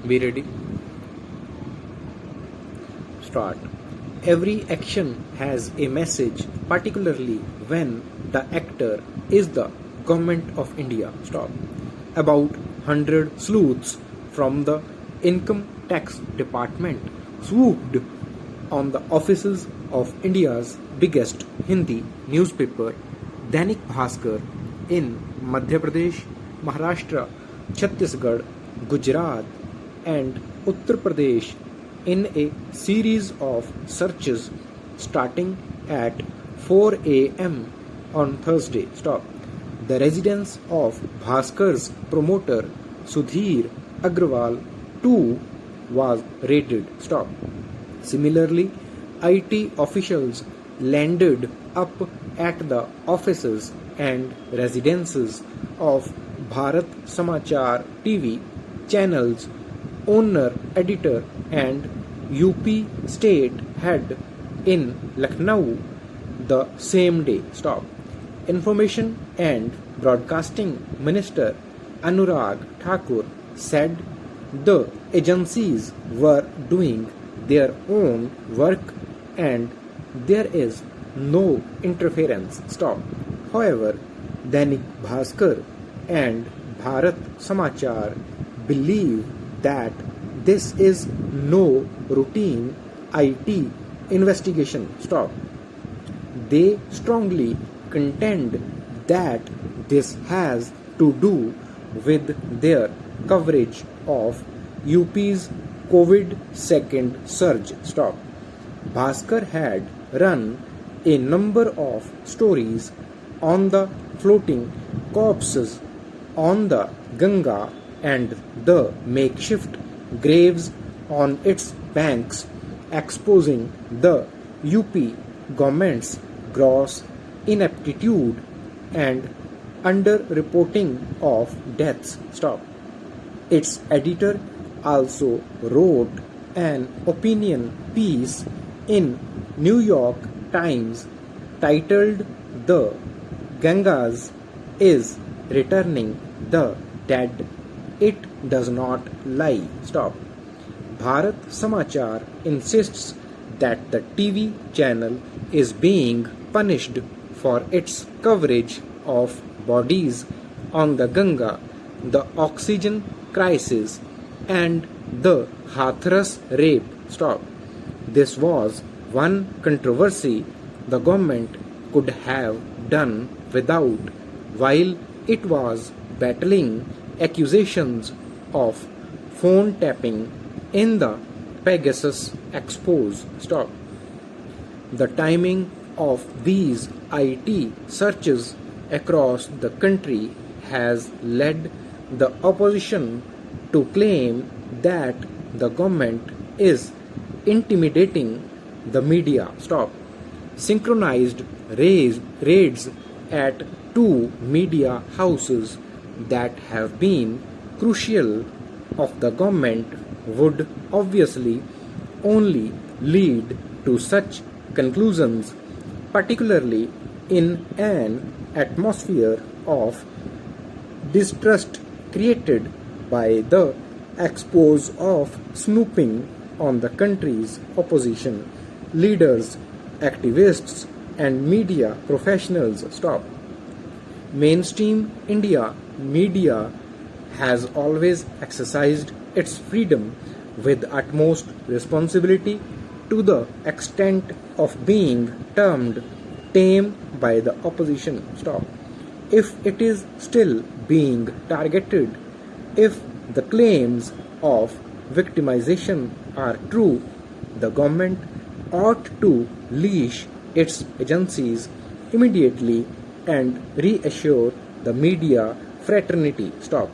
Be ready. Start. Every action has a message, particularly when the actor is the government of India. Stop. About 100 sleuths from the income tax department swooped on the offices of India's biggest Hindi newspaper, Dainik Bhaskar, in Madhya Pradesh, Maharashtra, Chhattisgarh, Gujarat, and Uttar Pradesh in a series of searches starting at 4 a.m. on Thursday. Stop. The residence of Bhaskar's promoter Sudhir Agrawal too was raided. Stop. Similarly, IT officials landed up at the offices and residences of Bharat Samachar TV channel's owner, editor, and UP state head in Lucknow the same day. Stop. Information and Broadcasting Minister Anurag Thakur said the agencies were doing their own work and there is no interference. Stop. However, Dainik Bhaskar and Bharat Samachar believe that this is no routine IT investigation. Stop. They strongly contend that this has to do with their coverage of UP's COVID second surge. Stop. Bhaskar had run a number of stories on the floating corpses on the Ganga and the makeshift graves on its banks, exposing the UP government's gross ineptitude and underreporting of deaths. Stop. Its editor also wrote an opinion piece in New York Times titled "The Gangas is Returning the Dead. It does not lie." Stop. Bharat Samachar insists that the TV channel is being punished for its coverage of bodies on the Ganga, the oxygen crisis, and the Hathras rape. Stop. This was one controversy the government could have done without while it was battling accusations of phone tapping in the Pegasus expose. Stop. The timing of these IT searches across the country has led the opposition to claim that the government is intimidating the media. Stop. Synchronized raids at two media houses that have been crucial of the government would obviously only lead to such conclusions, particularly in an atmosphere of distrust created by the expose of snooping on the country's opposition leaders, activists, and media professionals. Stop. Mainstream India media has always exercised its freedom with utmost responsibility to the extent of being termed tame by the opposition. Stop. If it is still being targeted, if the claims of victimization are true, the government ought to leash its agencies immediately and reassure the media fraternity. Stop.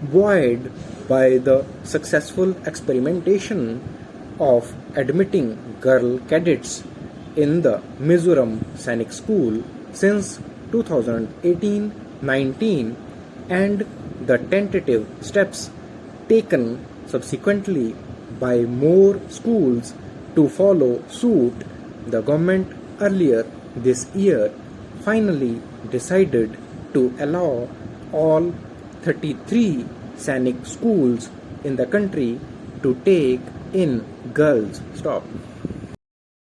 Buoyed by the successful experimentation of admitting girl cadets in the Mizoram Sainik School since 2018-19 and the tentative steps taken subsequently by more schools to follow suit, the government earlier this year finally decided to allow all 33 Sainik schools in the country to take in girls. Stop.